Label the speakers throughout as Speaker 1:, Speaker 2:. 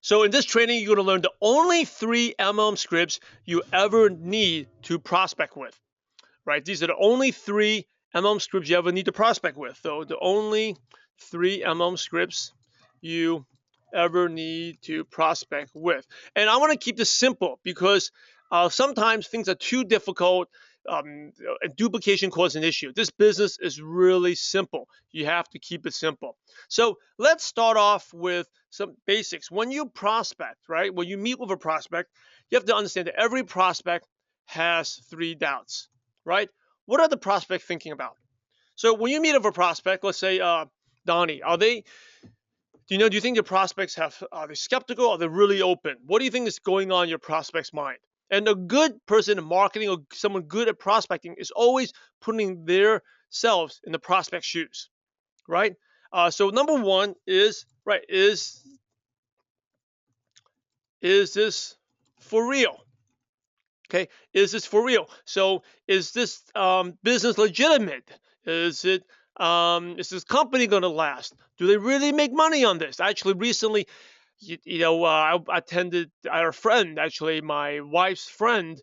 Speaker 1: So in this training, you're going to learn the only 3 MLM scripts you ever need to prospect with, right? These are the only 3 MLM scripts you ever need to prospect with. So the only 3 MLM scripts you ever need to prospect with. And I want to keep this simple because sometimes things are too difficult. And duplication causes an issue. This business is really simple. You have to keep it simple. So let's start off with some basics. When you prospect, right? When you meet with a prospect, you have to understand that every prospect has 3 doubts, right? What are the prospect thinking about? So when you meet with a prospect, let's say Donnie, do you think your prospects are they skeptical? Are they really open? What do you think is going on in your prospect's mind? And a good person in marketing or someone good at prospecting is always putting their selves in the prospect's shoes, right? So number one is, right, is this for real? Okay, is this for real? So is this business legitimate? Is this company going to last? Do they really make money on this? Actually, recently, I attended our friend, actually, my wife's friend,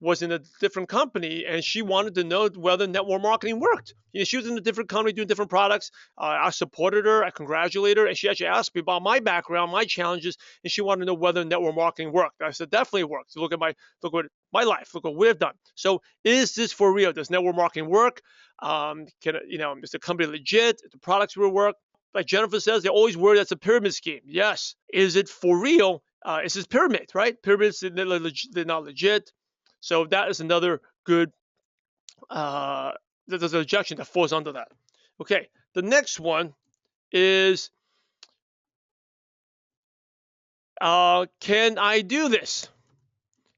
Speaker 1: was in a different company, and she wanted to know whether network marketing worked. She was in a different company doing different products. I supported her, I congratulated her, and she actually asked me about my background, my challenges, and she wanted to know whether network marketing worked. I said, definitely works. Look at my life. Look what we've done. So, is this for real? Does network marketing work? Is the company legit? The products will work? Like Jennifer says, they're always worried that's a pyramid scheme. Yes. Is it for real? Is this pyramid, right? Pyramids, they're not legit. So that is another good, there's an objection that falls under that. Okay, the next one is, can I do this?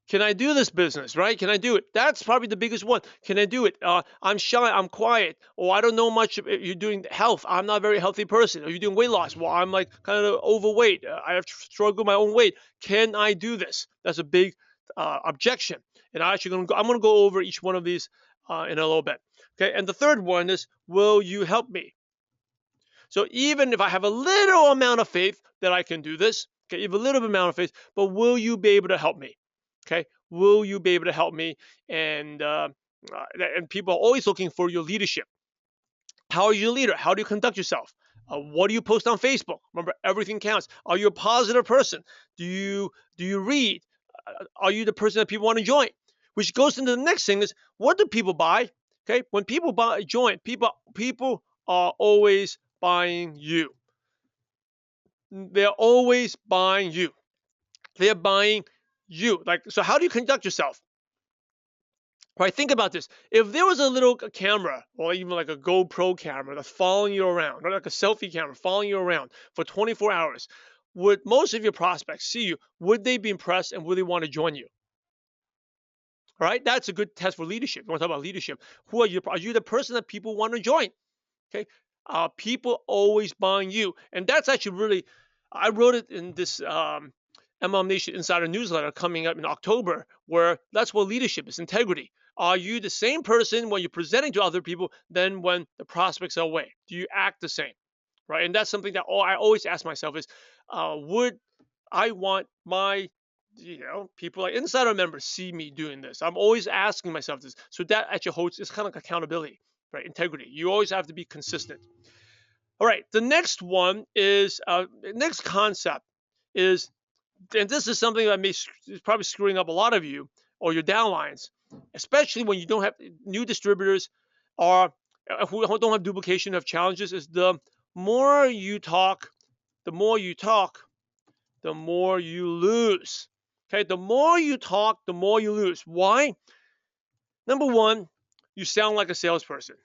Speaker 1: Can I do this business, right? Can I do it? That's probably the biggest one. Can I do it? I'm shy, I'm quiet. Or I don't know much. You're doing health. I'm not a very healthy person. Are you doing weight loss? Well, I'm like kind of overweight. I have struggled with my own weight. Can I do this? That's a big objection. And I'm going to go over each one of these in a little bit. Okay. And the third one is, will you help me? So even if I have a little amount of faith that I can do this, okay, you have a little amount of faith, but will you be able to help me? Okay, will you be able to help me? And people are always looking for your leadership. How are you a leader? How do you conduct yourself? What do you post on Facebook? Remember, everything counts. Are you a positive person? Do you read? Are you the person that people want to join? Which goes into the next thing is, what do people buy? Okay, when people join, people are always buying you. They're always buying you. They're buying you. So how do you conduct yourself? Right, think about this. If there was a little camera, or even like a GoPro camera that's following you around, or like a selfie camera following you around for 24 hours, would most of your prospects see you? Would they be impressed and would they want to join you? All right, that's a good test for leadership. You want to talk about leadership. Who are you? Are you the person that people want to join? Okay, people always buying you, and that's actually really. I wrote it in this MLM Nation Insider newsletter coming up in October, where that's what leadership is: integrity. Are you the same person when you're presenting to other people than when the prospects are away? Do you act the same? Right, and that's something that I always ask myself is, would I want my people like insider members see me doing this? I'm always asking myself this. So that actually holds, it's kind of like accountability, right? Integrity. You always have to be consistent. All right. The next one is, next concept is, and this is something that is probably screwing up a lot of you or your downlines, especially when you don't have new distributors or who don't have duplication, have challenges, is the more you talk, the more you lose. Okay, the more you talk, the more you lose. Why? Number one, you sound like a salesperson.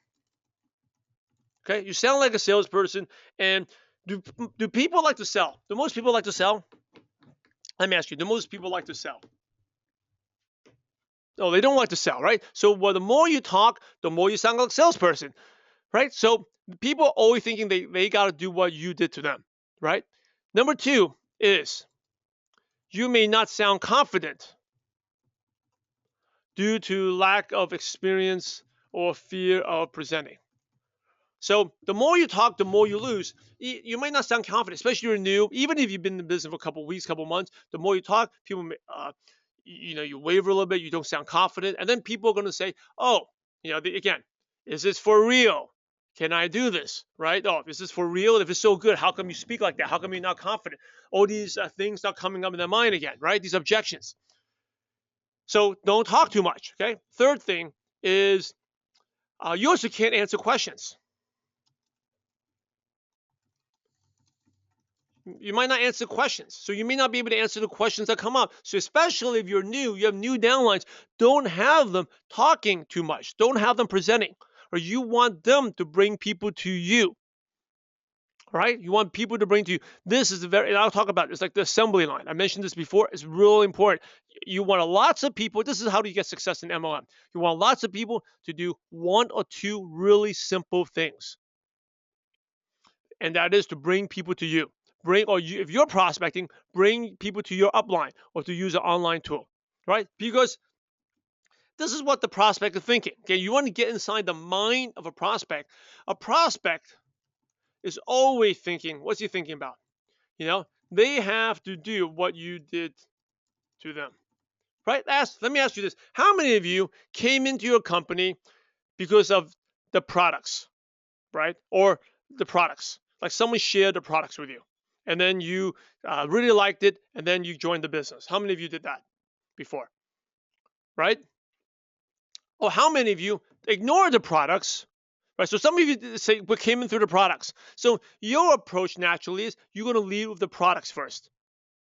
Speaker 1: Okay, you sound like a salesperson. And do people like to sell? Do most people like to sell? Let me ask you, do most people like to sell? No, they don't like to sell, right? So the more you talk, the more you sound like a salesperson, right? So people are always thinking they got to do what you did to them, right? Number two is, you may not sound confident due to lack of experience or fear of presenting. So the more you talk, the more you lose. You might not sound confident, especially if you're new. Even if you've been in the business for a couple of weeks, couple of months, the more you talk, people, you waver a little bit. You don't sound confident, and then people are going to say, "Oh, again, is this for real? Can I do this? Right? Oh, is this for real? If it's so good, how come you speak like that? How come you're not confident?" All these things start coming up in their mind again, right? These objections. So don't talk too much. Okay. Third thing is you also can't answer questions. You might not answer questions. So you may not be able to answer the questions that come up. So especially if you're new, you have new downlines, don't have them talking too much. Don't have them presenting. Or you want them to bring people to you. Right? You want people to bring to you. This is and I'll talk about it. It's like the assembly line. I mentioned this before. It's really important. You want lots of people. This is how do you get success in MLM. You want lots of people to do one or two really simple things. And that is to bring people to you. If you're prospecting, bring people to your upline or to use an online tool, right? Because this is what the prospect is thinking. Okay, you want to get inside the mind of a prospect. A prospect is always thinking, what's he thinking about? They have to do what you did to them, right? Let me ask you this: how many of you came into your company because of the products, right? Or the products, like someone shared the products with you, and then you really liked it, and then you joined the business. How many of you did that before, right? Or how many of you ignored the products, right? So some of you say we came in through the products. So your approach naturally is you're going to lead with the products first,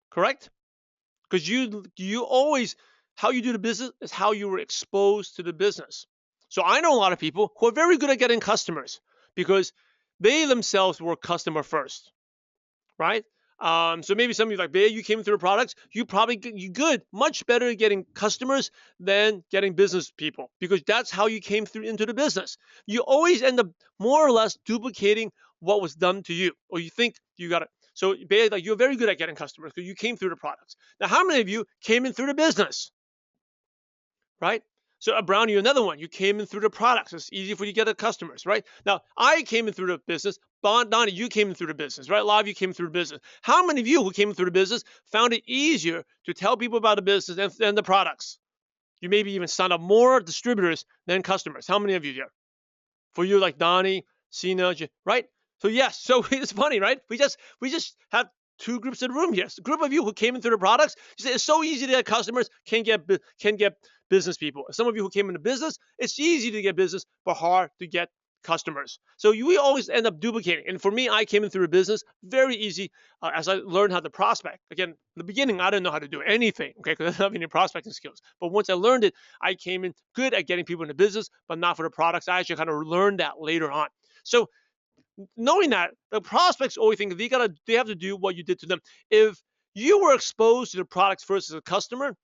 Speaker 1: correct? Because you always, how you do the business is how you were exposed to the business. So I know a lot of people who are very good at getting customers because they themselves were customer first, right? So maybe some of you like, Bear, you came through the products, you good, much better at getting customers than getting business people because that's how you came through into the business. You always end up more or less duplicating what was done to you, or you think you got it. So Bear, like you're very good at getting customers because you came through the products. Now, how many of you came in through the business, right? So Brown, you're another one. You came in through the products. It's easy for you to get the customers, right? Now, I came in through the business. Donnie, you came in through the business, right? A lot of you came through the business. How many of you who came in through the business found it easier to tell people about the business than the products? You maybe even signed up more distributors than customers. How many of you here? For you, like Donnie, Cena, right? So yes, so it's funny, right? We just have two groups in the room here. A group of you who came in through the products, you say it's so easy to get customers, can get business people. Some of you who came into business, it's easy to get business, but hard to get customers. So we always end up duplicating. And for me, I came in through a business, very easy as I learned how to prospect. Again, in the beginning, I didn't know how to do anything, okay, because I didn't have any prospecting skills. But once I learned it, I came in good at getting people into business, but not for the products. I actually kind of learned that later on. So knowing that, the prospects always think they have to do what you did to them. If you were exposed to the products first as a customer,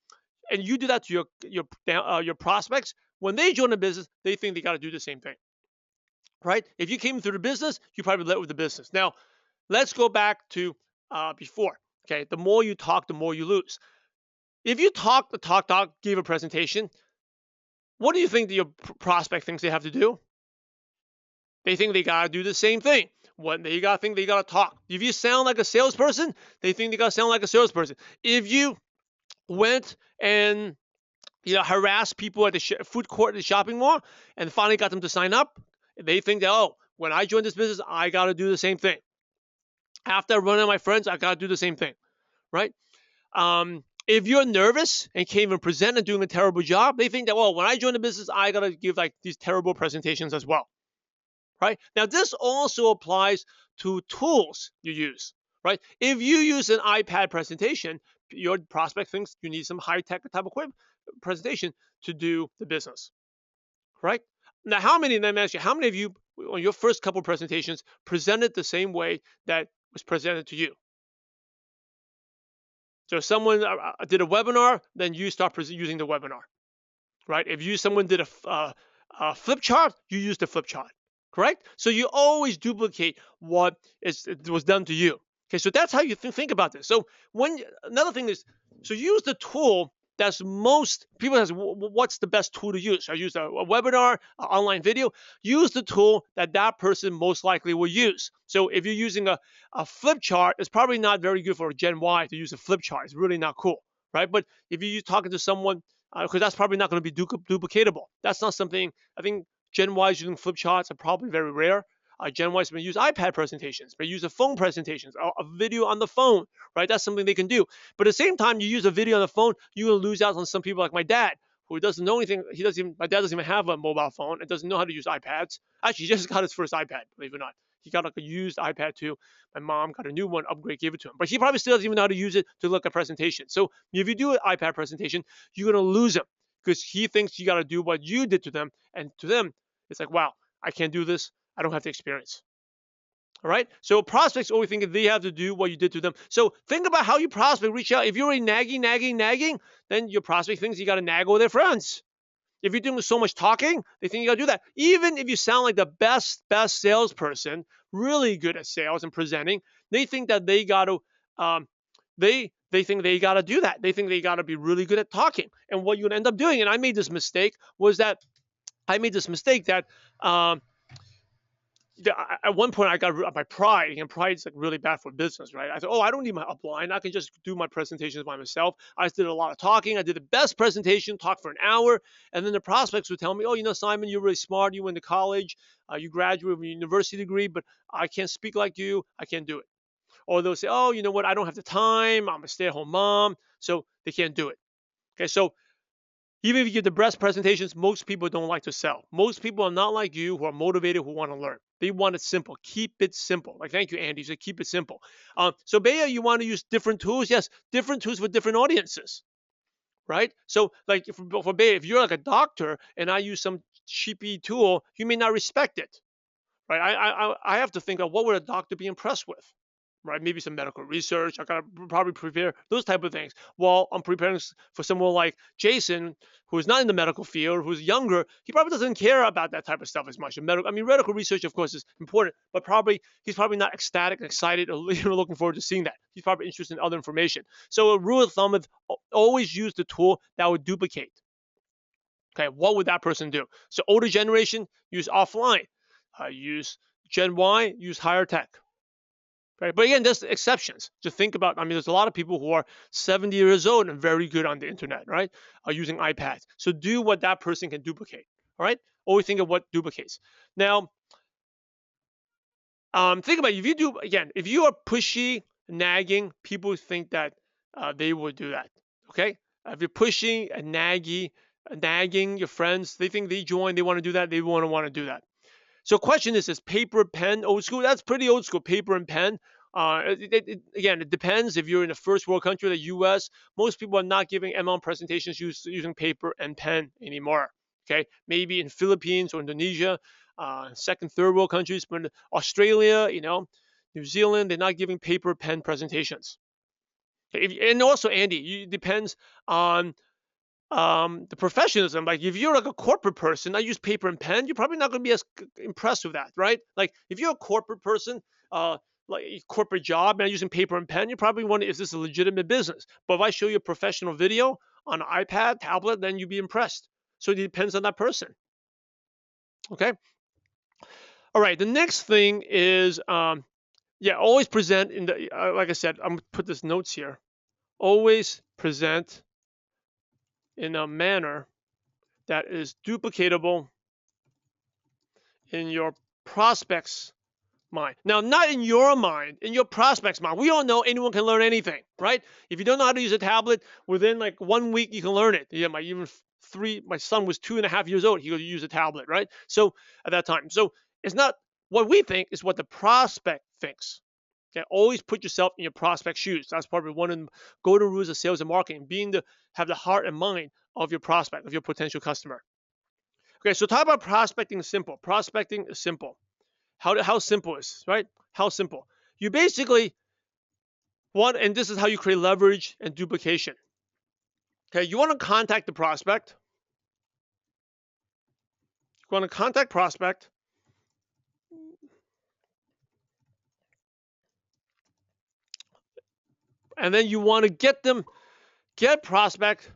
Speaker 1: and you do that to your prospects, when they join the business, they think they got to do the same thing, right? If you came through the business, you probably led with the business. Now, let's go back to before. Okay, the more you talk, the more you lose. If you talk, give a presentation, what do you think your prospect thinks they have to do? They think they got to do the same thing. What they got to think they got to talk. If you sound like a salesperson, they think they got to sound like a salesperson. If you went and harassed people at the food court at the shopping mall and finally got them to sign up, they think that, oh, when I join this business, I got to do the same thing. After I run out my friends, I got to do the same thing, right? If you're nervous and can't even present and doing a terrible job, they think that, well, when I join the business, I got to give like these terrible presentations as well, right? Now, this also applies to tools you use, right? If you use an iPad presentation, your prospect thinks you need some high-tech type of equipment presentation to do the business, right? Now, how many of you on your first couple presentations presented the same way that was presented to you? So if someone did a webinar, then you start using the webinar, right? If someone did a flip chart, you use the flip chart, correct? So you always duplicate what was done to you. Okay, so that's how you think about this. So another thing is, so use the tool That's most people ask, what's the best tool to use? I use a webinar, online video. Use the tool that that person most likely will use. So if you're using a flip chart, it's probably not very good for Gen Y to use a flip chart. It's really not cool, right? But if you're talking to someone, because that's probably not going to be duplicatable. That's not something, I think Gen Ys using flip charts are probably very rare. Gen Ys may use iPad presentations, may use a phone presentations, a video on the phone, right? That's something they can do. But at the same time, you use a video on the phone, you're gonna lose out on some people like my dad, who doesn't know anything. My dad doesn't even have a mobile phone and doesn't know how to use iPads. Actually, he just got his first iPad, believe it or not. He got like a used iPad too. My mom got a new one, upgrade, gave it to him. But he probably still doesn't even know how to use it to look at presentation. So if you do an iPad presentation, you're gonna lose him because he thinks you got to do what you did to them, and to them, it's like, wow, I can't do this. I don't have the experience. All right. So prospects always think they have to do what you did to them. So think about how you prospect, reach out. If you're already nagging, then your prospect thinks you got to nag all their friends. If you're doing so much talking, they think you got to do that. Even if you sound like the best salesperson, really good at sales and presenting, they think that they got to, they think they got to do that. They think they got to be really good at talking. And what you end up doing, and I made this mistake, that at one point I got my pride, and pride's like really bad for business, right? I thought, oh, I don't need my upline. I can just do my presentations by myself. I just did a lot of talking. I did the best presentation, talked for an hour, and then the prospects would tell me, oh, Simon, you're really smart. You went to college, you graduated with a university degree, but I can't speak like you. I can't do it. Or they'll say, oh, you know what? I don't have the time. I'm a stay-at-home mom, so they can't do it. Okay, so even if you give the best presentations, most people don't like to sell. Most people are not like you, who are motivated, who want to learn. They want it simple. Keep it simple. Like, thank you, Andy. So keep it simple. So Bea, you want to use different tools? Yes, different tools for different audiences, right? So like for Bea, if you're like a doctor and I use some cheapy tool, you may not respect it, right? I have to think of what would a doctor be impressed with, right? Maybe some medical research. I gotta probably prepare those type of things. While I'm preparing for someone like Jason, who is not in the medical field, who's younger, he probably doesn't care about that type of stuff as much. Medical research, of course, is important, but he's probably not ecstatic, excited, or looking forward to seeing that. He's probably interested in other information. So a rule of thumb is always use the tool that would duplicate. Okay, what would that person do? So older generation, use offline. Use Gen Y, use higher tech. Right? But again, there's exceptions. Just think about, there's a lot of people who are 70 years old and very good on the internet, right? Using iPads. So do what that person can duplicate, all right? Always think of what duplicates. Now, think about it. If you are pushy, nagging, people think that they will do that, okay? If you're pushing and nagging your friends, they think they want to do that, they want to do that. So question is paper, pen, old school? That's pretty old school, paper and pen. Again, it depends. If you're in a first world country, the U.S., most people are not giving MLM presentations using paper and pen anymore. Okay, maybe in Philippines or Indonesia, second, third world countries, but Australia, New Zealand, they're not giving paper, pen presentations. Okay, and also, Andy, it depends on the professionalism. Like if you're like a corporate person, I use paper and pen, you're probably not going to be as impressed with that, right? Like if you're a corporate person, like a corporate job and using paper and pen, you probably wonder, is this a legitimate business? But if I show you a professional video on an iPad, tablet, then you'd be impressed. So it depends on that person. Okay. All right. The next thing is, always present in the, like I said, I'm going to put this notes here. Always present in a manner that is duplicatable in your prospect's mind. Now, not in your mind, in your prospect's mind. We all know anyone can learn anything, right? If you don't know how to use a tablet, within like 1 week, you can learn it. Yeah, my son was 2.5 years old. He could use a tablet, right? So at that time. So it's not what we think, is what the prospect thinks. Okay, always put yourself in your prospect's shoes. That's probably one of the go-to rules of sales and marketing, have the heart and mind of your prospect, of your potential customer. Okay, so talk about prospecting is simple. Prospecting is simple. How simple is, right? How simple. You basically want, and this is how you create leverage and duplication. Okay, you want to contact the prospect. You want to contact prospect. And then you want to get prospect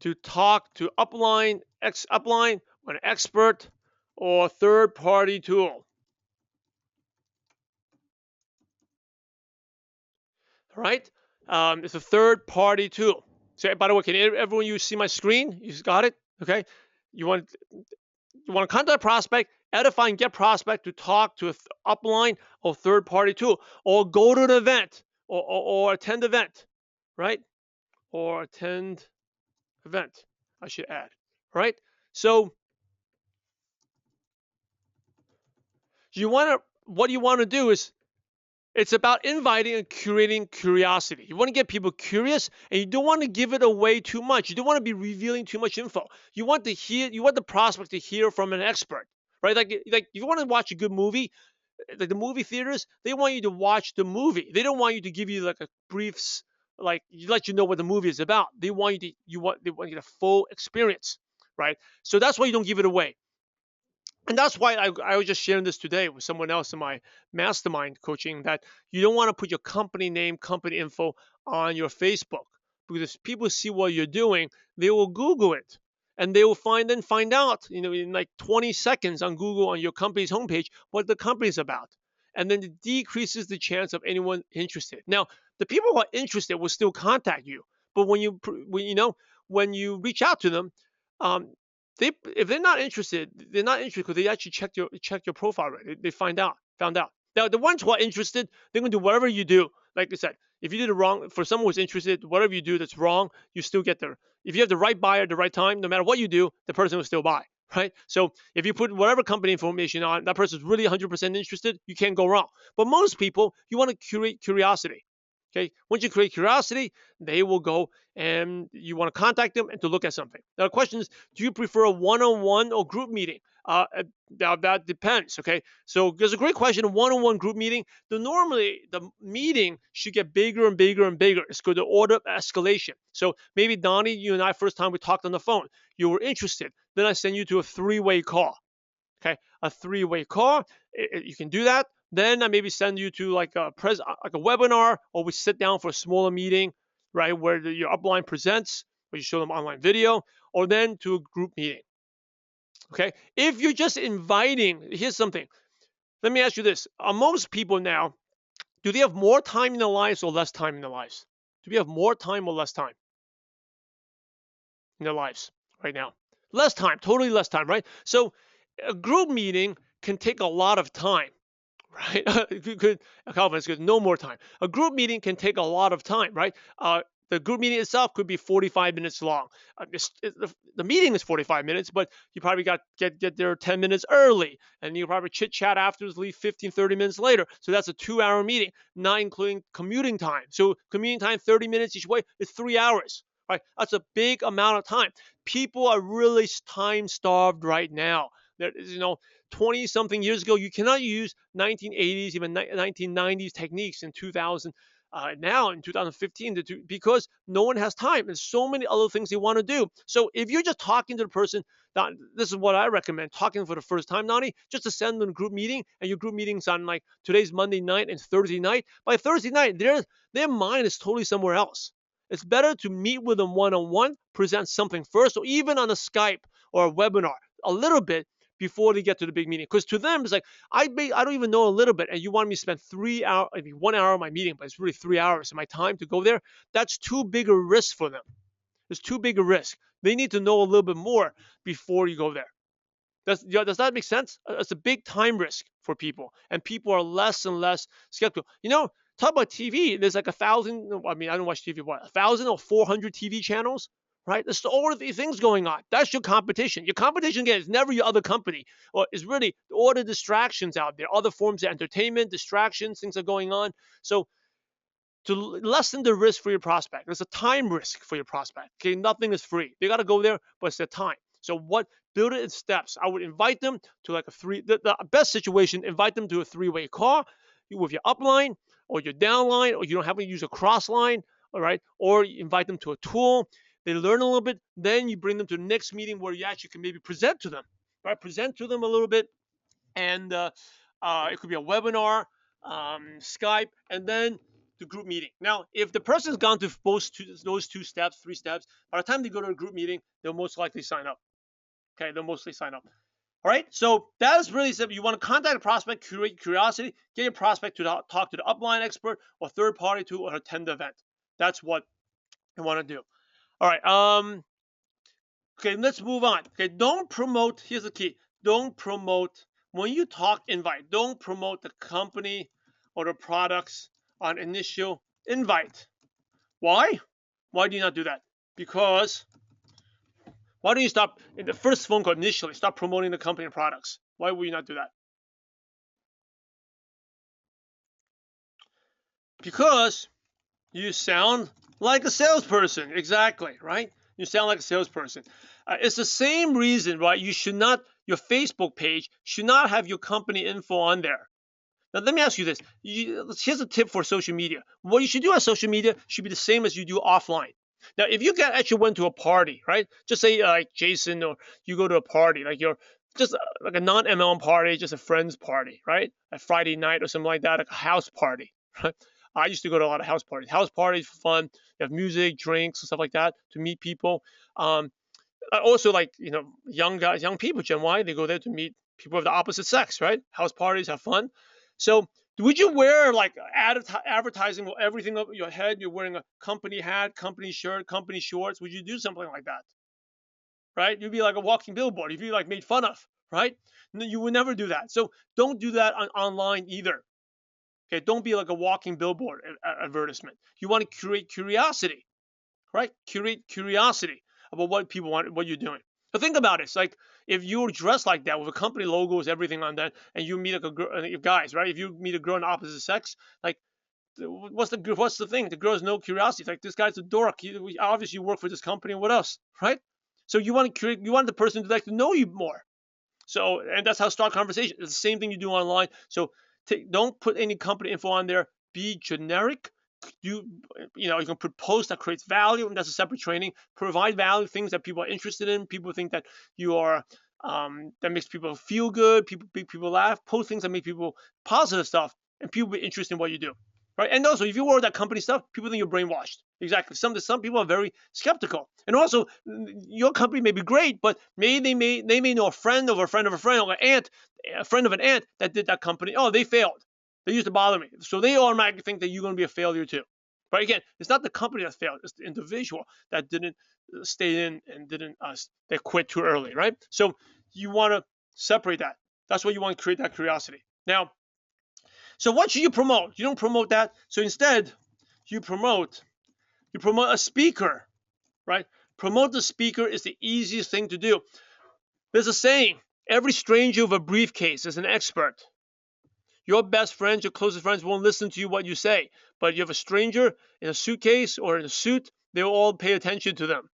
Speaker 1: to talk to upline, upline, an expert, or third-party tool. All right, it's a third-party tool. So, by the way, can everyone you see my screen? You got it? Okay. You want to contact a prospect, edify and get prospect to talk to an upline or third-party tool, or go to an event, or attend event, right? Or attend event, I should add, right? So what you want to do is it's about inviting and curating curiosity. You want to get people curious, and you don't want to give it away too much. You don't want to be revealing too much info. You want the prospect to hear from an expert, right? Like if you want to watch a good movie, like the movie theaters, they want you to watch the movie. They don't want you to give you like a brief, like let you know what the movie is about. They want they want you to get a full experience, right? So that's why you don't give it away. And that's why I was just sharing this today with someone else in my mastermind coaching, that you don't want to put your company name, company info on your Facebook, because if people see what you're doing, they will Google it, and they will find out, in like 20 seconds on Google, on your company's homepage, what the company's about. And then it decreases the chance of anyone interested. Now, the people who are interested will still contact you, but when you reach out to them, um, if they're not interested, they're not interested because they actually check your profile, right? They found out. Now the ones who are interested, they're gonna do whatever you do. Like I said, if you did it wrong, for someone who's interested, whatever you do that's wrong, you still get there. If you have the right buyer at the right time, no matter what you do, the person will still buy, right? So if you put whatever company information on, that person's really 100% interested, you can't go wrong. But most people, you want to curate curiosity. Okay, once you create curiosity, they will go and you want to contact them and to look at something. Now, the question is, do you prefer a one-on-one or group meeting? That depends. Okay, so there's a great question. A one-on-one group meeting. Normally the meeting should get bigger and bigger and bigger. It's good to order of escalation. So maybe Donnie, you and I, first time we talked on the phone, you were interested. Then I send you to a three-way call. Okay, a three-way call. You can do that. Then I maybe send you to like a webinar, or we sit down for a smaller meeting, right, where your upline presents, where you show them online video, or then to a group meeting. Okay, if you're just inviting, here's something. Let me ask you this: are most people now, do they have more time in their lives or less time in their lives? Do we have more time or less time in their lives right now? Less time, totally less time, right? So a group meeting can take a lot of time, right? Calvin, it's good. No more time. A group meeting can take a lot of time, right? The group meeting itself could be 45 minutes long. The meeting is 45 minutes, but you probably got get there 10 minutes early, and you probably chit chat afterwards, leave 15, 30 minutes later. So that's a 2-hour meeting, not including commuting time. So commuting time, 30 minutes each way, is 3 hours. Right? That's a big amount of time. People are really time starved right now. There is, 20 something years ago, you cannot use 1980s, even 1990s techniques in 2000. Now in 2015, because no one has time. There's so many other things they want to do. So if you're just talking to the person, this is what I recommend: talking for the first time, Nani, just to send them a group meeting, and your group meeting's on like today's Monday night and Thursday night. By Thursday night, their mind is totally somewhere else. It's better to meet with them one-on-one, present something first, or even on a Skype or a webinar a little bit before they get to the big meeting. Because to them, it's like, I don't even know a little bit, and you want me to spend 3 hours, maybe 1 hour of my meeting, but it's really 3 hours of my time to go there. That's too big a risk for them. It's too big a risk. They need to know a little bit more before you go there. Does that make sense? It's a big time risk for people, and people are less and less skeptical. Talk about TV. There's like 1,000. I mean, I don't watch TV. What, 1,000 or 400 TV channels? Right? There's all of these things going on. That's your competition. Your competition, again, is never your other company, or is really all the distractions out there, other forms of entertainment, distractions, things are going on. So to lessen the risk for your prospect, there's a time risk for your prospect. Okay, nothing is free. They got to go there, but it's their time. So build it in steps. I would invite them to like the best situation, invite them to a three-way call with your upline or your downline, or you don't have to use a cross line, all right? Or you invite them to a tool. They learn a little bit. Then you bring them to the next meeting where you actually can maybe present to them, right? Present to them a little bit. And it could be a webinar, Skype. And then the group meeting. Now, if the person's gone to those 2 steps, 3 steps, by the time they go to a group meeting, they'll most likely sign up. Okay, they'll mostly sign up. All right, so that is really simple. You want to contact a prospect, create curiosity, get your prospect to talk to the upline expert or third party to attend the event. That's what you want to do. All right, okay, let's move on. Okay, don't promote, here's the key. Don't promote, when you talk invite, don't promote the company or the products on initial invite. Why? Why do you not do that? Because why don't you stop in the first phone call initially, stop promoting the company and products? Why would you not do that? Because you sound like a salesperson. Exactly, right? You sound like a salesperson. It's the same reason, right? You should not, your Facebook page should not have your company info on there. Now, let me ask you this. Here's a tip for social media. What you should do on social media should be the same as you do offline. Now, if you actually went to a party, right? Just say like Jason, or you go to a party, like you're just like a non-MLM party, just a friend's party, right? A Friday night or something like that, like a house party, right? I used to go to a lot of house parties. House parties for fun. You have music, drinks, and stuff like that to meet people. Also, like, young guys, young people, Gen Y, they go there to meet people of the opposite sex, right? House parties, have fun. So would you wear like advertising with everything over your head? You're wearing a company hat, company shirt, company shorts. Would you do something like that? Right? You'd be like a walking billboard. You'd be like made fun of, right? No, you would never do that. So don't do that online either. Okay, don't be like a walking billboard advertisement. You want to create curiosity, right? Create curiosity about what people want, what you're doing. So think about it. It's like if you're dressed like that with a company logos, everything on that, and you meet like a girl, guys, right? If you meet a girl in the opposite sex, like what's the thing? The girl has no curiosity. It's like, this guy's a dork. He obviously work for this company. What else, right? So you want to create, you want the person to like to know you more. So, and that's how start conversation. It's the same thing you do online. So don't put any company info on there. Be generic. You can put posts that creates value, and that's a separate training. Provide value, things that people are interested in. People think that you are that makes people feel good. People laugh. Post things that make people positive stuff, and people be interested in what you do, right? And also, if you wear that company stuff, people think you're brainwashed. Exactly. Some people are very skeptical, and also your company may be great, but they may know a friend of a friend of a friend, or an aunt, a friend of an aunt that did that company. Oh, they failed. They used to bother me. So they automatically think that you're going to be a failure too. But again, it's not the company that failed. It's the individual that didn't stay in and didn't they quit too early, right? So you want to separate that. That's why you want to create that curiosity. Now, so what should you promote? You don't promote that. So instead, you promote a speaker, right? Promote the speaker is the easiest thing to do. There's a saying, every stranger with a briefcase is an expert. Your best friends, your closest friends won't listen to you what you say, but you have a stranger in a suitcase or in a suit, they'll all pay attention to them.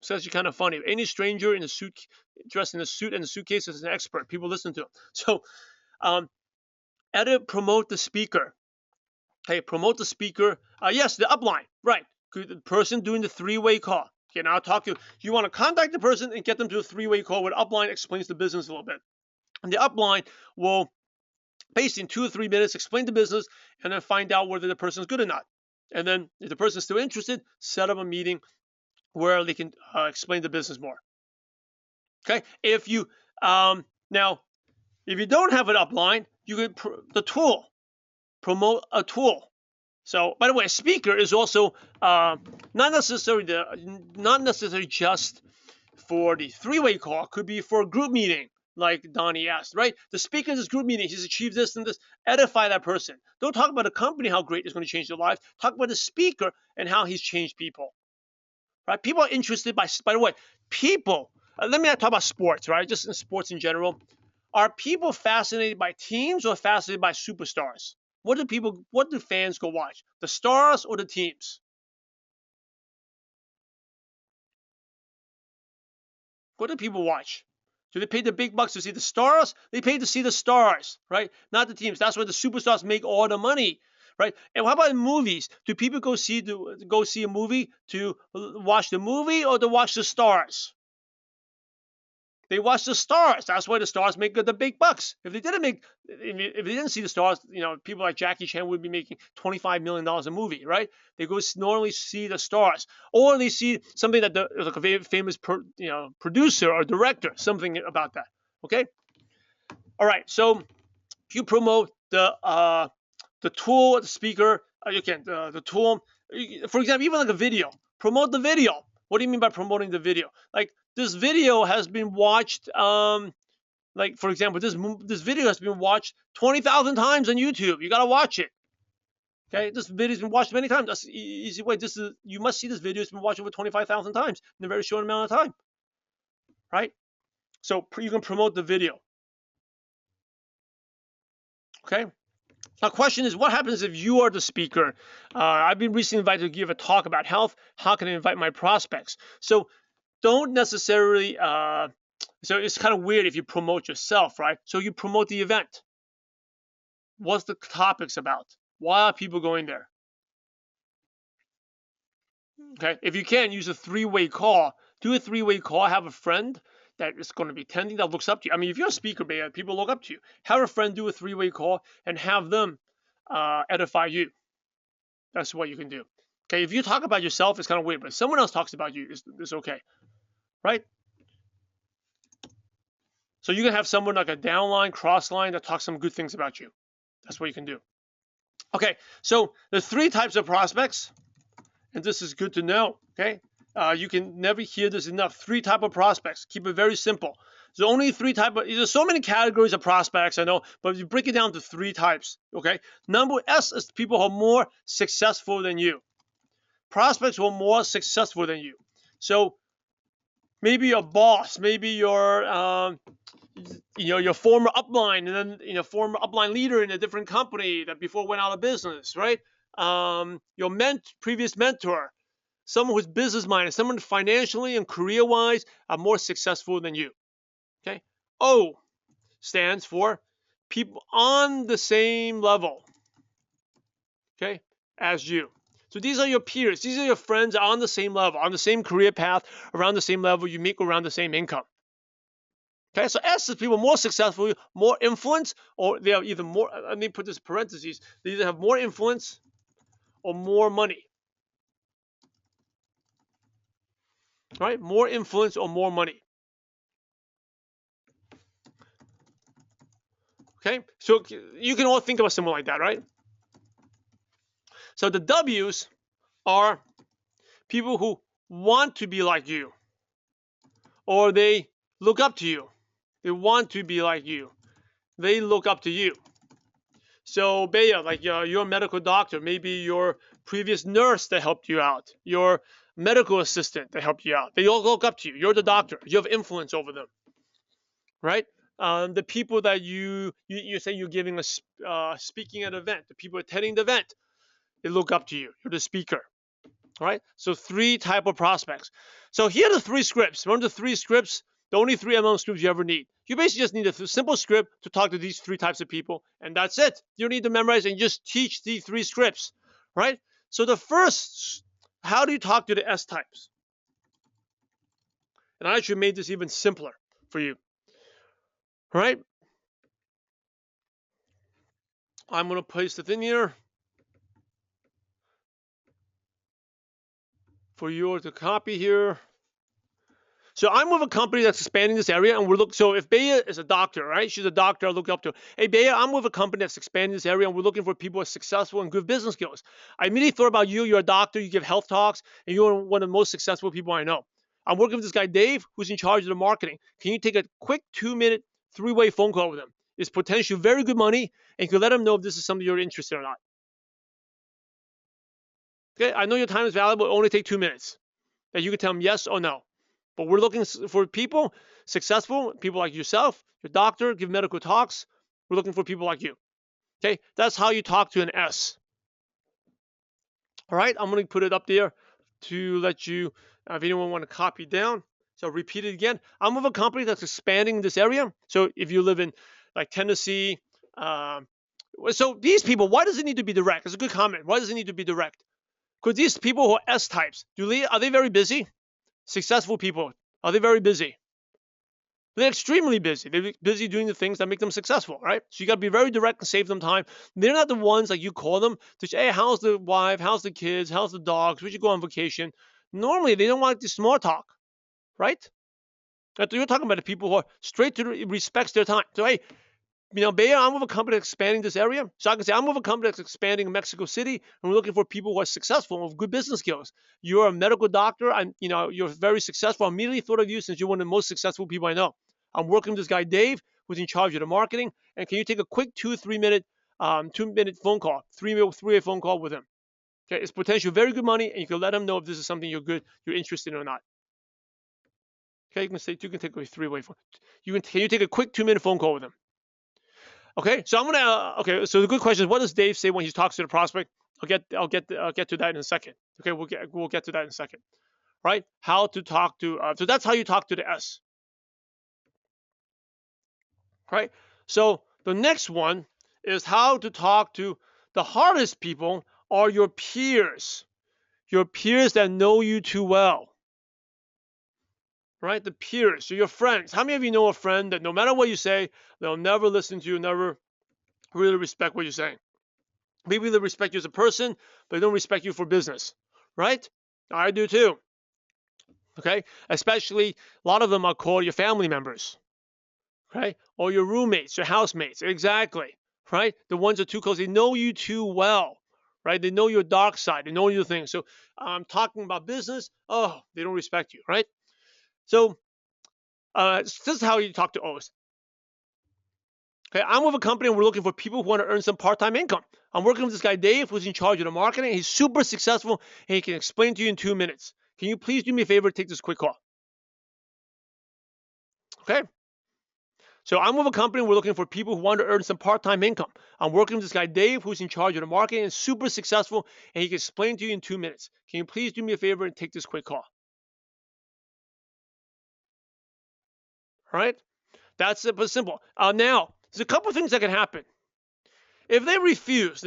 Speaker 1: So that's actually kind of funny. Any stranger in a suit, dressed in a suit and a suitcase is an expert. People listen to them. So, promote the speaker. Hey, promote the speaker. Yes, the upline, right? The person doing the three-way call. Okay, now I'll talk to you. You want to contact the person and get them to a three-way call where the upline explains the business a little bit. And the upline will, basically in 2 or 3 minutes, explain the business and then find out whether the person is good or not. And then if the person is still interested, set up a meeting where they can explain the business more. Okay, if you now, if you don't have an upline, you can promote a tool. So, by the way, a speaker is also not necessarily just for the three-way call. Could be for a group meeting, like Donnie asked, right? The speaker in this group meeting, he's achieved this and this. Edify that person. Don't talk about a company, how great it's going to change their lives. Talk about the speaker and how he's changed people, right? People are interested by the way, people. Let me not talk about sports, right? Just in sports in general. Are people fascinated by teams or fascinated by superstars? What do fans go watch? The stars or the teams? What do people watch? Do they pay the big bucks to see the stars? They pay to see the stars, right? Not the teams. That's where the superstars make all the money, right? And how about in movies? Do people go see a movie to watch the movie or to watch the stars? They watch the stars. That's why the stars make the big bucks. If they didn't see the stars, people like Jackie Chan would be making $25 million a movie, right? They go normally see the stars, or they see something that like a famous producer or director, something about that. Okay. All right. So you promote the tool, the speaker. You can the tool. For example, even like a video. Promote the video. What do you mean by promoting the video? Like, this video has been watched. Like, for example, this video has been watched 20,000 times on YouTube. You gotta watch it. Okay, this video's been watched many times. That's the easy way. You must see this video. It's been watched over 25,000 times in a very short amount of time. Right? So you can promote the video. Okay. Now, question is, what happens if you are the speaker? I've been recently invited to give a talk about health. How can I invite my prospects? So don't necessarily, so it's kind of weird if you promote yourself, right? So you promote the event. What's the topics about? Why are people going there? Okay, if you can, use a three-way call. Do a three-way call. Have a friend that is going to be attending that looks up to you. I mean, if you're a speaker, people look up to you. Have a friend do a three-way call and have them edify you. That's what you can do. Okay, if you talk about yourself, it's kind of weird, but if someone else talks about you, it's okay, right? So you can have someone like a downline, crossline that talks some good things about you. That's what you can do. Okay, so there's 3 types of prospects, and this is good to know. Okay, you can never hear this enough. 3 types of prospects. Keep it very simple. There's only 3 types. There's so many categories of prospects, I know, but you break it down to 3 types. Okay, number S is people who are more successful than you. Prospects who are more successful than you. So maybe your boss, maybe your your former upline, and then former upline leader in a different company that before went out of business, right? Your previous mentor, someone who's business minded, someone financially and career wise are more successful than you. Okay. O stands for people on the same level, okay, as you. So these are your peers. These are your friends on the same level, on the same career path, around the same level. You make around the same income. Okay, so S is people more successful, more influence, or they have either more, let me put this in parentheses, they either have more influence or more money. Right? More influence or more money. Okay, so you can all think about someone like that, right? So the W's are people who want to be like you, or they look up to you. They want to be like you. They look up to you. So Bea, like you're a medical doctor, maybe your previous nurse that helped you out, your medical assistant that helped you out. They all look up to you. You're the doctor. You have influence over them, right? The people that you say you're giving a speaking at an event, the people attending the event, they look up to you. You're the speaker. All right. So 3 type of prospects. So here are the 3 scripts. Remember the 3 scripts? The only 3 MLM scripts you ever need. You basically just need a simple script to talk to these 3 types of people, and that's it. You don't need to memorize, and just teach these 3 scripts, right? So the first, how do you talk to the S types? And I actually made this even simpler for you, right? I'm going to paste it in here for you to copy here. So I'm with a company that's expanding this area, and so if Bea is a doctor, right? She's a doctor I look up to. Hey, Bea, I'm with a company that's expanding this area, and we're looking for people who are successful and good business skills. I immediately thought about you. You're a doctor. You give health talks, and you're one of the most successful people I know. I'm working with this guy, Dave, who's in charge of the marketing. Can you take a quick 2-minute, 3-way phone call with him? It's potentially very good money, and you can let him know if this is something you're interested in or not. Okay, I know your time is valuable. It'll only take 2 minutes. And you can tell him yes or no. But we're looking for people, successful, people like yourself, your doctor, give medical talks. We're looking for people like you. Okay, that's how you talk to an S. All right, I'm going to put it up there to let you, if anyone want to copy down. So I'll repeat it again. I'm with a company that's expanding this area. So if you live in like Tennessee, so these people, why does it need to be direct? It's a good comment. Why does it need to be direct? Because these people who are S types, are they very busy? Successful people, are they very busy? They're extremely busy. They're busy doing the things that make them successful, right? So you got to be very direct and save them time. They're not the ones like you call them to say, hey, how's the wife? How's the kids? How's the dogs? We should go on vacation. Normally, they don't want the small talk, right? You're talking about the people who are straight to respects their time. So, hey, Bayer, I'm with a company expanding this area. So I can say, I'm with a company that's expanding in Mexico City, and we're looking for people who are successful and with good business skills. You're a medical doctor, and you're very successful. I immediately thought of you since you're one of the most successful people I know. I'm working with this guy, Dave, who's in charge of the marketing. And can you take a quick 2-3 minute, 2-minute phone call, three-way phone call with him? Okay, it's potential very good money, and you can let him know if this is something you're interested in or not. Okay, you can take a three-way phone. Can you take a quick 2-minute phone call with him? Okay, so so the good question is, what does Dave say when he talks to the prospect? I'll get to that in a second. Okay, we'll get to that in a second. Right? How to talk to so that's how you talk to the S. Right? So the next one is how to talk to the hardest people are your peers. Your peers that know you too well. Right? The peers, so your friends. How many of you know a friend that no matter what you say, they'll never listen to you, never really respect what you're saying? Maybe they respect you as a person, but they don't respect you for business, right? I do too. Okay, especially a lot of them are called your family members, okay, or your roommates, your housemates. Exactly, right? The ones that are too close. They know you too well, right? They know your dark side. They know your things. So I'm talking about business. Oh, they don't respect you, right? So this is how you talk to O's. Okay, I'm with a company and we're looking for people who want to earn some part-time income. I'm working with this guy, Dave, who's in charge of the marketing. He's super successful and he can explain to you in 2 minutes. Can you please do me a favor? Take this quick call. Okay. So I'm with a company and we're looking for people who want to earn some part-time income. I'm working with this guy, Dave, who's in charge of the marketing and super successful and he can explain to you in 2 minutes. Can you please do me a favor and take this quick call? All right. That's it, but simple. Now, there's a couple of things that can happen. If they refuse,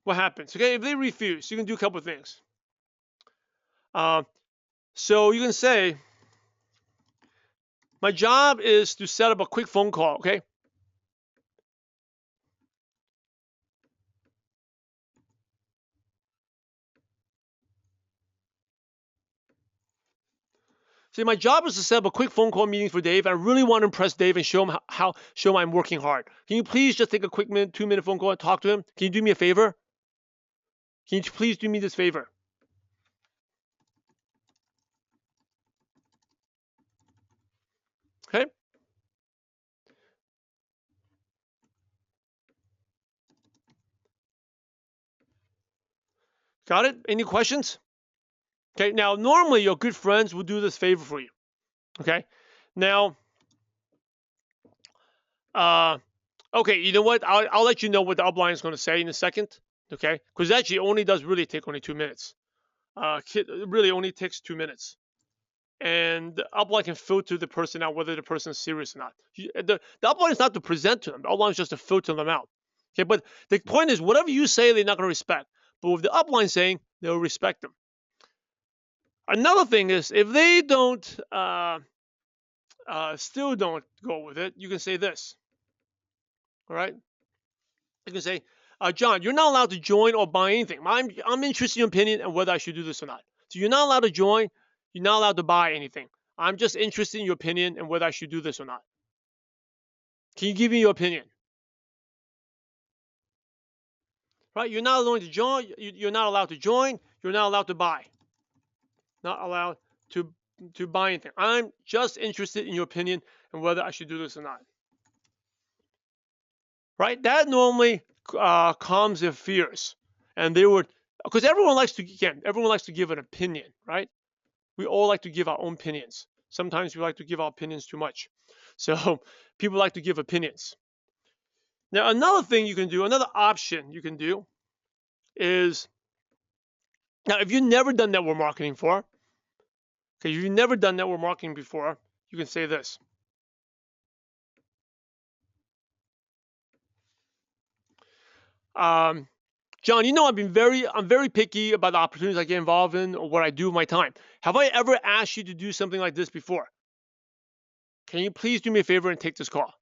Speaker 1: what happens? Okay, if they refuse, you can do a couple of things. So you can say, my job is to set up a quick phone call, okay? See, my job is to set up a quick phone call meeting for Dave. I really want to impress Dave and show him I'm working hard. Can you please just take a quick 2-minute phone call and talk to him? Can you do me a favor? Can you please do me this favor? Okay. Got it? Any questions? Okay. Now, normally your good friends will do this favor for you. Okay. Now, okay. You know what? I'll let you know what the upline is going to say in a second. Okay. Because actually only does really take only 2 minutes. Really only takes 2 minutes. And the upline can filter the person out whether the person is serious or not. The upline is not to present to them. The upline is just to filter them out. Okay, but the point is, whatever you say, they're not going to respect. But with the upline saying, they'll respect them. Another thing is, if they don't, still don't go with it, you can say this. All right, you can say, John, you're not allowed to join or buy anything. I'm interested in your opinion and whether I should do this or not. So you're not allowed to join. You're not allowed to buy anything. I'm just interested in your opinion and whether I should do this or not. Can you give me your opinion? Right? You're not allowed to join. You're not allowed to join. You're not allowed to buy. Not allowed to buy anything. I'm just interested in your opinion and whether I should do this or not. Right? That normally calms their fears, and they would, because everyone likes to give an opinion, right? We all like to give our own opinions. Sometimes we like to give our opinions too much. So people like to give opinions. Now, another thing you can do, another option you can do is, now if you've never done network marketing before, okay, if you've never done network marketing before, you can say this. John, you know I'm very picky about the opportunities I get involved in or what I do with my time. Have I ever asked you to do something like this before? Can you please do me a favor and take this call?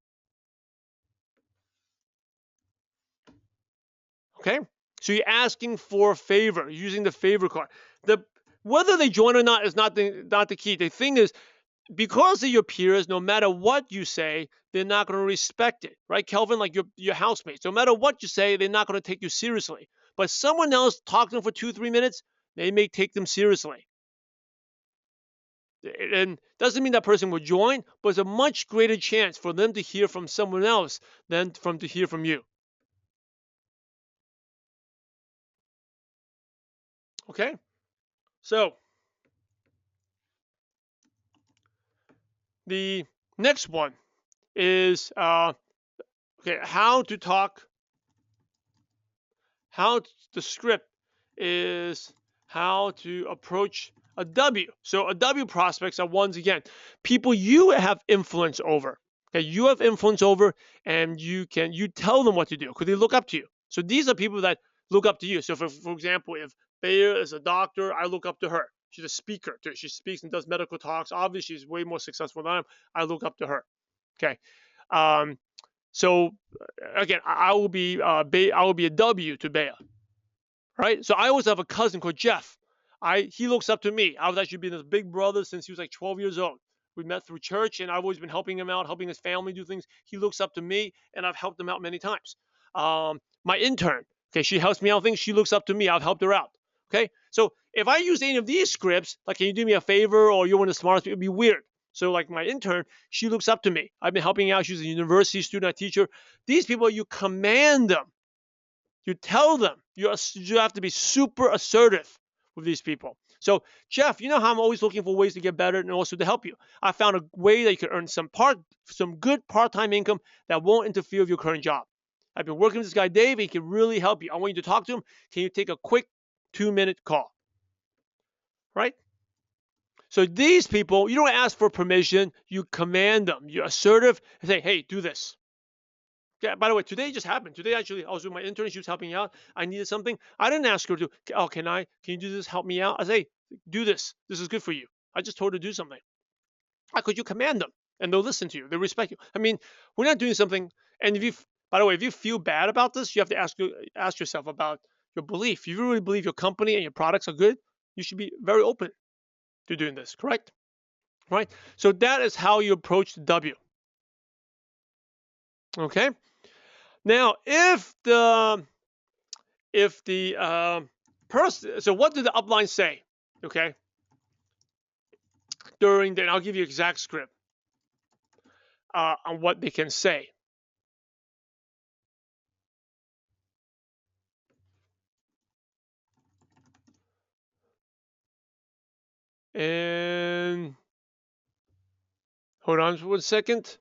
Speaker 1: Okay? So you're asking for a favor, using the favor card. Whether they join or not is not the key. The thing is, because they're your peers, no matter what you say, they're not going to respect it, right, Kelvin? Like your housemates, no matter what you say, they're not going to take you seriously. But someone else talk to them for 2-3 minutes, they may take them seriously. And doesn't mean that person will join, but it's a much greater chance for them to hear from someone else than to hear from you. Okay, so the next one is okay, the script is how to approach a W. So a W prospects are, once again, people you have influence over. Okay, you have influence over, and you tell them what to do because they look up to you. So these are people that look up to you. So for example, if Bayer is a doctor, I look up to her. She's a speaker. She speaks and does medical talks. Obviously, she's way more successful than I am. I look up to her. Okay. So again, I will be a W to Bea, right? So I always have a cousin called Jeff. He looks up to me. I was actually been his big brother since he was like 12 years old. We met through church, and I've always been helping him out, helping his family do things. He looks up to me, and I've helped him out many times. My intern, okay, she helps me out things. She looks up to me. I've helped her out. Okay, so if I use any of these scripts, like, can you do me a favor, or you're one of the smartest, it'd be weird. So like my intern, she looks up to me. I've been helping out. She's a university student, I teach her. These people, you command them. You tell them. You have to be super assertive with these people. So Jeff, you know how I'm always looking for ways to get better and also to help you. I found a way that you can earn some good part-time income that won't interfere with your current job. I've been working with this guy, Dave. He can really help you. I want you to talk to him. Can you take a quick 2-minute call? Right? So these people, you don't ask for permission. You command them. You're assertive and say, hey, do this. Yeah, by the way, today just happened. Today, actually, I was with my intern. She was helping out. I needed something. I didn't ask her to, oh, can you do this? Help me out. I say, do this. This is good for you. I just told her to do something. How could you command them? And they'll listen to you. They respect you. I mean, we're not doing something. And by the way, if you feel bad about this, you have to ask yourself about your belief. If you really believe your company and your products are good, you should be very open to doing this, correct? Right? So that is how you approach the W. Okay? Now, if the person, so what did the upline say? Okay, and I'll give you exact script on what they can say. And hold on for 1 second.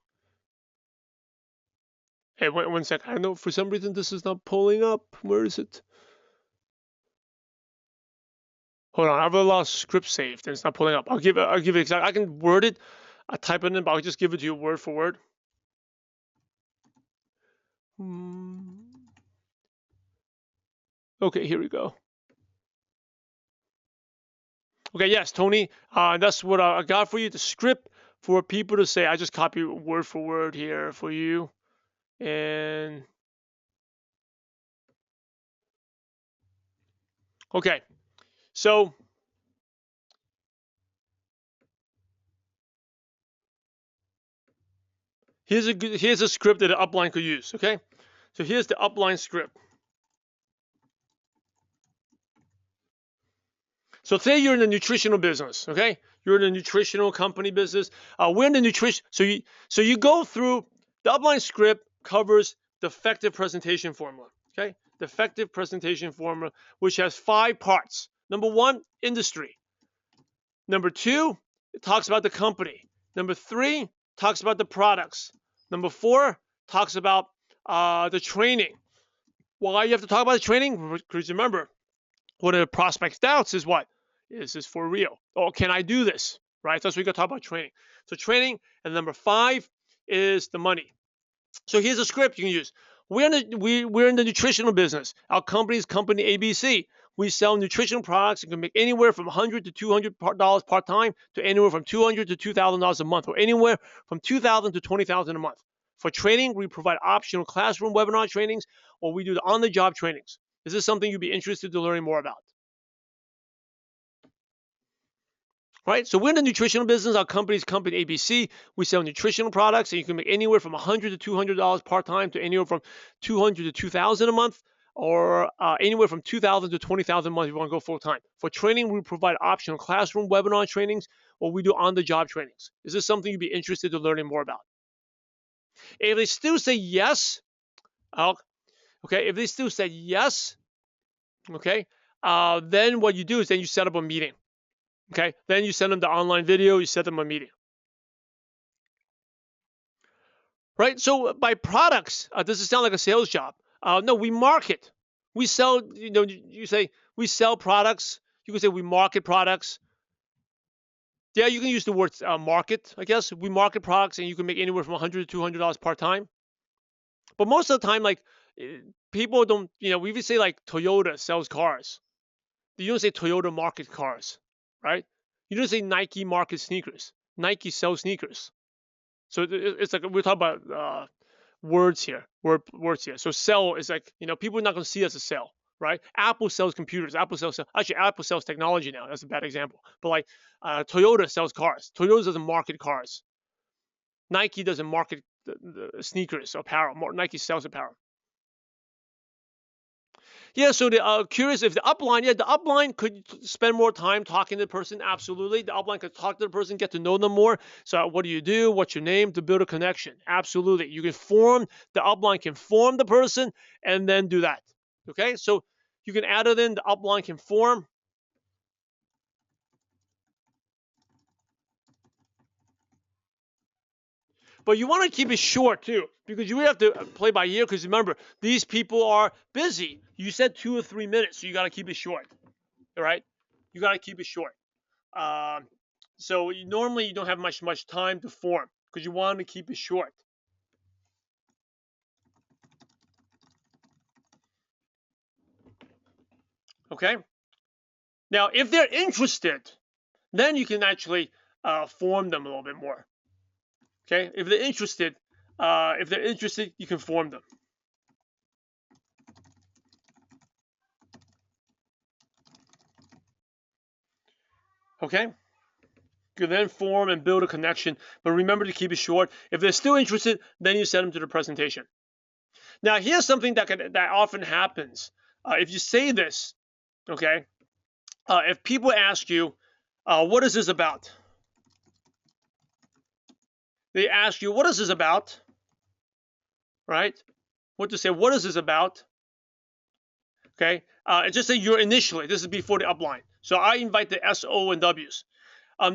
Speaker 1: Hey, one second. I know for some reason this is not pulling up. Where is it? Hold on, I have a lot of script saved and it's not pulling up. I'll give it exact. I can word it. I type it in, but I'll just give it to you word for word. Okay, here we go. Okay, yes, Tony, that's what I got for you. The script for people to say. I just copy word for word here for you. And okay, so here's a script that an upline could use. Okay, so here's the upline script. So say you're in the nutritional business. Okay, you're in a nutritional company business. We're in the nutrition. So you go through the upline script covers the effective presentation formula. Okay, the effective presentation formula, which has 5 parts. Number 1, industry. Number 2, it talks about the company. Number 3, talks about the products. Number 4, talks about the training. Why you have to talk about the training? Because remember, one of the prospect's doubts is what? Is this for real? Or can I do this? Right? That's what we got to talk about training. So training, and number 5 is the money. So here's a script you can use. We're in the nutritional business. Our company is company ABC. We sell nutritional products. You can make anywhere from $100 to $200 part-time to anywhere from $200 to $2,000 a month, or anywhere from $2,000 to $20,000 a month. For training, we provide optional classroom webinar trainings, or we do the on-the-job trainings. Is this something you'd be interested in learning more about? Right? So we're in the nutritional business. Our company is company ABC. We sell nutritional products, and you can make anywhere from $100 to $200 part-time to anywhere from $200 to $2,000 a month, or anywhere from $2,000 to $20,000 a month if you want to go full-time. For training, we provide optional classroom webinar trainings, or we do on-the-job trainings. Is this something you'd be interested in learning more about? If they still say yes, okay, if they still say yes, okay, then what you do is then you set up a meeting. Okay, then you send them the online video, you set them a meeting. Right, so by products, does it sound like a sales job? No, we market. We sell, you say we sell products. You can say we market products. Yeah, you can use the word market, I guess. We market products, and you can make anywhere from $100 to $200 part-time. But most of the time, like, people don't, we even say like Toyota sells cars. You don't say Toyota market cars, right? You don't say Nike market sneakers. Nike sells sneakers. So it's like we're talking about words here. Words here. So sell is like, people are not going to see us as sell, right? Apple sells computers. Apple sells technology now. That's a bad example. But like Toyota sells cars. Toyota doesn't market cars. Nike doesn't market the sneakers, apparel. Nike sells apparel. Yeah, so curious if the upline, the upline could spend more time talking to the person. Absolutely. The upline could talk to the person, get to know them more. So what do you do? What's your name? To build a connection. Absolutely. You can the upline can form the person and then do that. Okay, so you can add it in. The upline can form. But you want to keep it short too, because you have to play by ear. Because remember, these people are busy. You said 2 or 3 minutes, so you got to keep it short. All right, you got to keep it short. So normally you don't have much time to form because you want to keep it short. Okay. Now, if they're interested, then you can actually form them a little bit more. Okay, if they're interested, you can form them. Okay, you can then form and build a connection, but remember to keep it short. If they're still interested, then you send them to the presentation. Now, here's something that often happens. If you say this, okay, if people ask you, what is this about? They ask you, what is this about? Right? What to say, what is this about? Okay, just say you're initially, this is before the upline. So I invite the SO and Ws.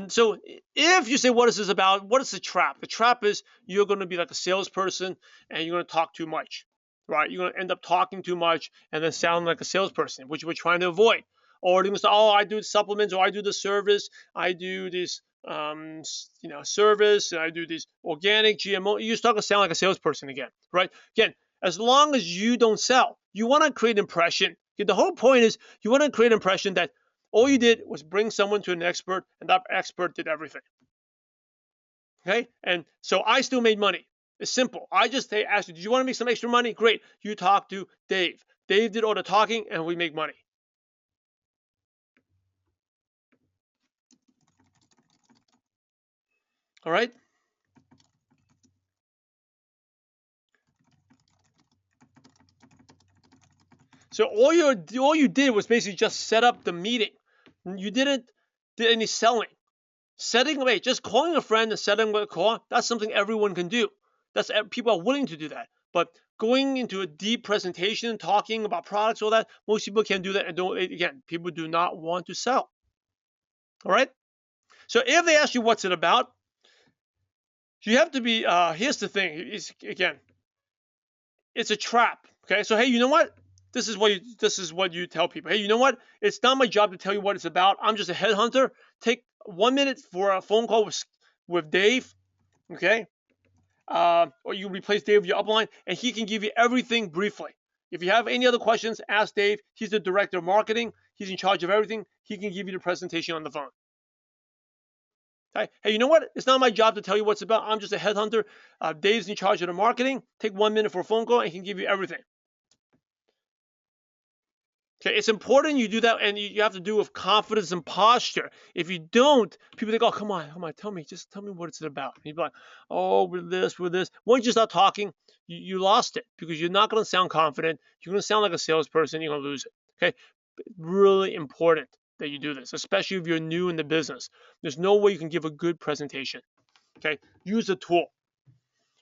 Speaker 1: So if you say, what is this about? What is the trap? The trap is you're going to be like a salesperson and you're going to talk too much, right? You're going to end up talking too much and then sound like a salesperson, which we're trying to avoid. Or you're going to say, oh, I do supplements, or I do the service, I do this, service, and I do this organic GMO. You start to sound like a salesperson again, right? Again, as long as you don't sell, you want to create an impression. The whole point is you want to create an impression that all you did was bring someone to an expert, and that expert did everything. Okay? And so I still made money. It's simple. I just asked you, did you want to make some extra money? Great. You talk to Dave. Dave did all the talking, and we make money. All right? So all you did was basically just set up the meeting. You didn't do any selling. Just calling a friend and setting a call, that's something everyone can do. People are willing to do that. But going into a deep presentation, talking about products, all that, most people can't do that. And people do not want to sell. All right? So if they ask you what's it about, you have to be, here's the thing, it's a trap. Okay, so hey, you know what? This is what you tell people. Hey, you know what? It's not my job to tell you what it's about. I'm just a headhunter. Take 1 minute for a phone call with Dave. Okay. or you replace Dave with your upline, and he can give you everything briefly. If you have any other questions, ask Dave. He's the director of marketing. He's in charge of everything. He can give you the presentation on the phone. Okay? Hey, you know what? It's not my job to tell you what's about. I'm just a headhunter. Dave's in charge of the marketing. Take 1 minute for a phone call, and he can give you everything. Okay, it's important you do that, and you have to do it with confidence and posture. If you don't, people think, "Oh, come on, just tell me what it's about." And you'd be like, "Oh, with this." Once you start talking, you lost it because you're not going to sound confident. You're going to sound like a salesperson. You're going to lose it. Okay, really important that you do this, especially if you're new in the business. There's no way you can give a good presentation. Okay, use a tool.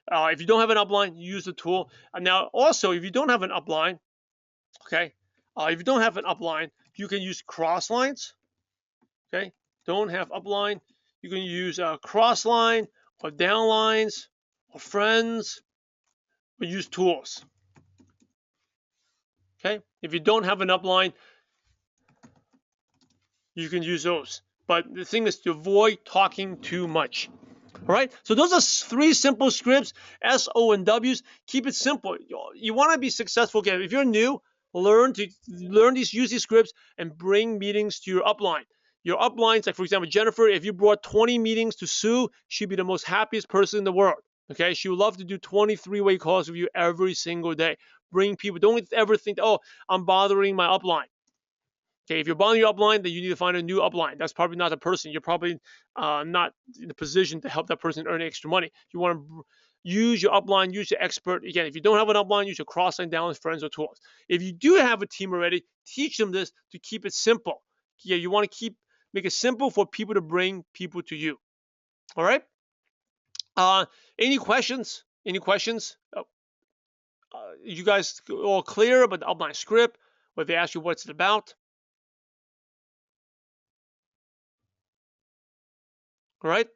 Speaker 1: If you don't have an upline, use the tool. Now, also, if you don't have an upline, okay. If you don't have an upline, you can use cross lines. Okay, don't have upline, you can use cross line or down lines or friends, or use tools. Okay, if you don't have an upline, you can use those. But the thing is to avoid talking too much. All right, so those are 3 simple scripts, S, O, and W's. Keep it simple. You want to be successful. Again, if you're new, use these scripts and bring meetings to your upline. Your uplines, like for example, Jennifer, if you brought 20 meetings to Sue, she'd be the most happiest person in the world. Okay, she would love to do 23-way calls with you every single day. Bring people. Don't ever think, "Oh, I'm bothering my upline." Okay, if you're bothering your upline, then you need to find a new upline. That's probably not the person. You're probably not in the position to help that person earn extra money. You want to use your upline, use your expert. Again, if you don't have an upline, use your cross-line, downline, friends, or tools. If you do have a team already, teach them this to keep it simple. Yeah, you want to make it simple for people to bring people to you. All right. Any questions? You guys all clear about the upline script? Or if they ask you what's it about? All right.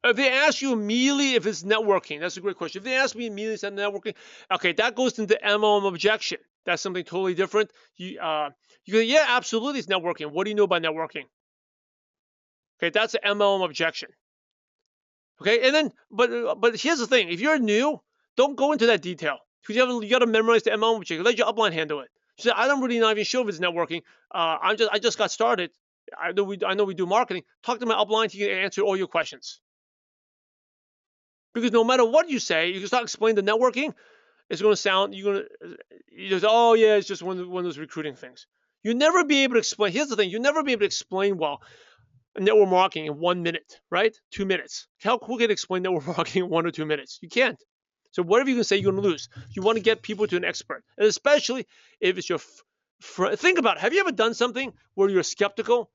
Speaker 1: If they ask you immediately if it's networking, that's a great question. If they ask me immediately if it's networking, okay, that goes into MLM objection. That's something totally different. You go, yeah, absolutely, it's networking. What do you know about networking? Okay, that's an MLM objection. Okay, and then, but here's the thing: if you're new, don't go into that detail because you got to memorize the MLM objection. Let your upline handle it. You say, I don't really not even sure if it's networking. I just got started. I know we do marketing. Talk to my upline. He can answer all your questions. Because no matter what you say, you can start explaining the networking, it's going to sound, you just, oh yeah, it's just one of those recruiting things. You'll never be able to explain. Here's the thing: you'll never be able to explain well network marketing in 1 minute, right? 2 minutes. How quick can you explain network marketing in 1 or 2 minutes? You can't. So whatever you can say, you're going to lose. You want to get people to an expert, and especially if it's your friend. Think about it. Have you ever done something where you're skeptical?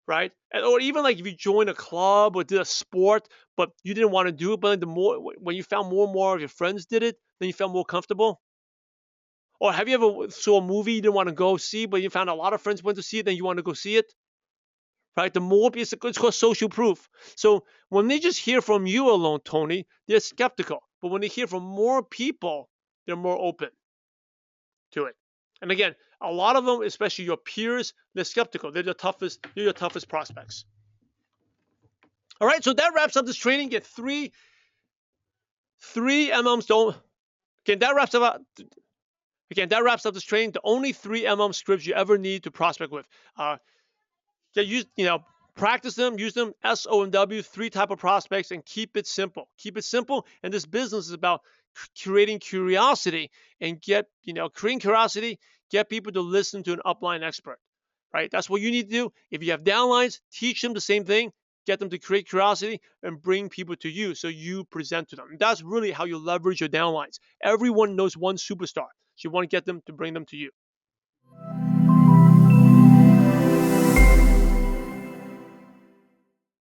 Speaker 1: Right? Or even like if you join a club or did a sport, but you didn't want to do it, but when you found more and more of your friends did it, then you felt more comfortable. Or have you ever saw a movie you didn't want to go see, but you found a lot of friends went to see it, then you want to go see it? Right? The more it's called social proof. So when they just hear from you alone, Tony, they're skeptical. But when they hear from more people, they're more open to it. And again, a lot of them, especially your peers, they're skeptical. They're your toughest prospects. All right, so that wraps up this training. Get three MLMs. That wraps up this training. The only 3 MLM scripts you ever need to prospect with. Practice them, use them. S, O, and W, 3 type of prospects, and keep it simple. Keep it simple. And this business is about creating curiosity and creating curiosity. Get people to listen to an upline expert. Right? That's what you need to do. If you have downlines, teach them the same thing. Get them to create curiosity and bring people to you so you present to them. And that's really how you leverage your downlines. Everyone knows one superstar. So you want to get them to bring them to you.